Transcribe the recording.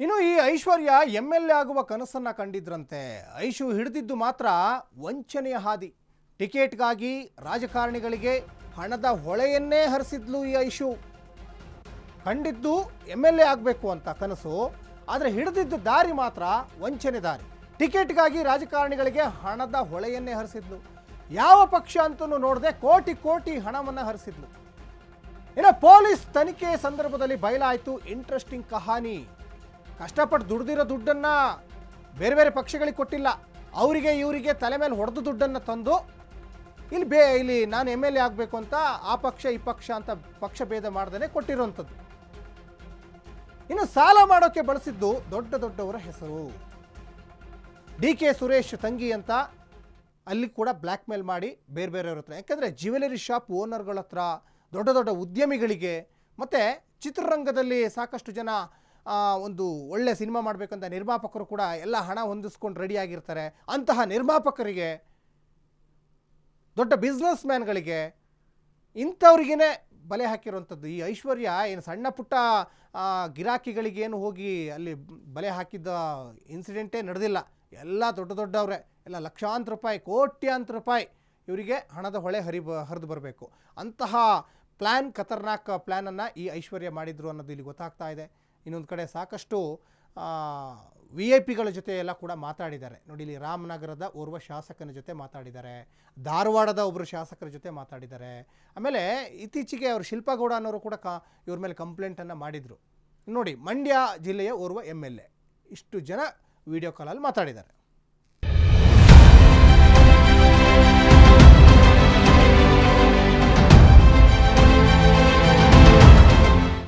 ಇನ್ನು ಈ ಐಶ್ವರ್ಯ ಎಂ.ಎಲ್.ಎ ಆಗುವ ಕನಸನ್ನು ಕಂಡಿದ್ರಂತೆ. ಐಶು ಹಿಡಿದಿದ್ದು ಮಾತ್ರ ವಂಚನೆಯ ಹಾದಿ. ಟಿಕೆಟ್ಗಾಗಿ ರಾಜಕಾರಣಿಗಳಿಗೆ ಹಣದ ಹೊಳೆಯನ್ನೇ ಹರಿಸಿದ್ಲು ಈ ಐಶು. ಕಂಡಿದ್ದು ಎಂ.ಎಲ್.ಎ ಆಗಬೇಕು ಅಂತ ಕನಸು, ಆದರೆ ಹಿಡಿದಿದ್ದು ದಾರಿ ಮಾತ್ರ ವಂಚನೆ ದಾರಿ. ಟಿಕೆಟ್ಗಾಗಿ ರಾಜಕಾರಣಿಗಳಿಗೆ ಹಣದ ಹೊಳೆಯನ್ನೇ ಹರಿಸಿದ್ಲು. ಯಾವ ಪಕ್ಷ ಅಂತಲೂ ನೋಡದೆ ಕೋಟಿ ಕೋಟಿ ಹಣವನ್ನು ಹರಿಸಿದ್ಲು. ಇನ್ನು ಪೊಲೀಸ್ ತನಿಖೆ ಸಂದರ್ಭದಲ್ಲಿ ಬಯಲಾಯಿತು ಇಂಟ್ರೆಸ್ಟಿಂಗ್ ಕಹಾನಿ. ಕಷ್ಟಪಟ್ಟು ದುಡ್ದಿರೋ ದುಡ್ಡನ್ನು ಬೇರೆ ಬೇರೆ ಪಕ್ಷಗಳಿಗೆ ಕೊಟ್ಟಿಲ್ಲ, ಅವರಿಗೆ ಇವರಿಗೆ ತಲೆ ಮೇಲೆ ಹೊಡೆದು ದುಡ್ಡನ್ನು ತಂದು ಇಲ್ಲಿ ನಾನು ಎಂ.ಎಲ್.ಎ ಆಗಬೇಕು ಅಂತ ಆ ಪಕ್ಷ ಈ ಪಕ್ಷ ಅಂತ ಪಕ್ಷ ಭೇದ ಮಾಡ್ದೇ ಕೊಟ್ಟಿರುವಂಥದ್ದು. ಇನ್ನು ಸಾಲ ಮಾಡೋಕ್ಕೆ ಬಳಸಿದ್ದು ದೊಡ್ಡ ದೊಡ್ಡವರ ಹೆಸರು. ಡಿ.ಕೆ. ಸುರೇಶ್ ತಂಗಿ ಅಂತ ಅಲ್ಲಿ ಕೂಡ ಬ್ಲ್ಯಾಕ್ ಮೇಲ್ ಮಾಡಿ ಬೇರೆ ಬೇರೆಯವ್ರ ಹತ್ರ, ಯಾಕೆಂದರೆ ಜ್ಯುವೆಲರಿ ಶಾಪ್ ಓನರ್ಗಳ ಹತ್ರ, ದೊಡ್ಡ ದೊಡ್ಡ ಉದ್ಯಮಿಗಳಿಗೆ, ಮತ್ತು ಚಿತ್ರರಂಗದಲ್ಲಿ ಸಾಕಷ್ಟು ಜನ ಒಂದು ಒಳ್ಳೆ ಸಿನಿಮಾ ಮಾಡಬೇಕಂತ ನಿರ್ಮಾಪಕರು ಕೂಡ ಎಲ್ಲ ಹಣ ಹೊಂದಿಸ್ಕೊಂಡು ರೆಡಿಯಾಗಿರ್ತಾರೆ. ಅಂತಹ ನಿರ್ಮಾಪಕರಿಗೆ, ದೊಡ್ಡ ಬಿಸ್ನೆಸ್ ಮ್ಯಾನ್ಗಳಿಗೆ, ಇಂಥವ್ರಿಗೇ ಬಲೆ ಹಾಕಿರುವಂಥದ್ದು. ಈ ಐಶ್ವರ್ಯ ಏನು ಸಣ್ಣ ಪುಟ್ಟ ಗಿರಾಕಿಗಳಿಗೇನು ಹೋಗಿ ಅಲ್ಲಿ ಬಲೆ ಹಾಕಿದ್ದ ಇನ್ಸಿಡೆಂಟೇ ನಡೆದಿಲ್ಲ. ಎಲ್ಲ ದೊಡ್ಡ ದೊಡ್ಡವ್ರೆ, ಎಲ್ಲ ಲಕ್ಷಾಂತರ ರೂಪಾಯಿ, ಕೋಟ್ಯಾಂತರ ರೂಪಾಯಿ ಇವರಿಗೆ ಹಣದ ಹೊಳೆ ಹರಿದು ಬರಬೇಕು. ಅಂತಹ ಖತರ್ನಾಕ್ ಪ್ಲ್ಯಾನನ್ನು ಈ ಐಶ್ವರ್ಯ ಮಾಡಿದ್ರು ಅನ್ನೋದು ಇಲ್ಲಿ ಗೊತ್ತಾಗ್ತಾ ಇದೆ. ಇನ್ನೊಂದು ಕಡೆ ಸಾಕಷ್ಟು VIP ಗಳ ಜೊತೆ ಎಲ್ಲ ಕೂಡ ಮಾತಾಡಿದ್ದಾರೆ. ನೋಡಿ, ಇಲ್ಲಿ ರಾಮನಗರದ ಓರ್ವ ಶಾಸಕನ ಜೊತೆ ಮಾತಾಡಿದ್ದಾರೆ, ಧಾರವಾಡದ ಒಬ್ಬರು ಶಾಸಕರ ಜೊತೆ ಮಾತಾಡಿದ್ದಾರೆ. ಆಮೇಲೆ ಇತ್ತೀಚೆಗೆ ಅವರು ಶಿಲ್ಪಗೌಡ ಅನ್ನೋರು ಕೂಡ ಇವ್ರ ಮೇಲೆ ಕಂಪ್ಲೇಂಟನ್ನು ಮಾಡಿದರು. ನೋಡಿ, ಮಂಡ್ಯ ಜಿಲ್ಲೆಯ ಓರ್ವ MLA ಇಷ್ಟು ಜನ ವಿಡಿಯೋ ಕಾಲಲ್ಲಿ ಮಾತಾಡಿದ್ದಾರೆ.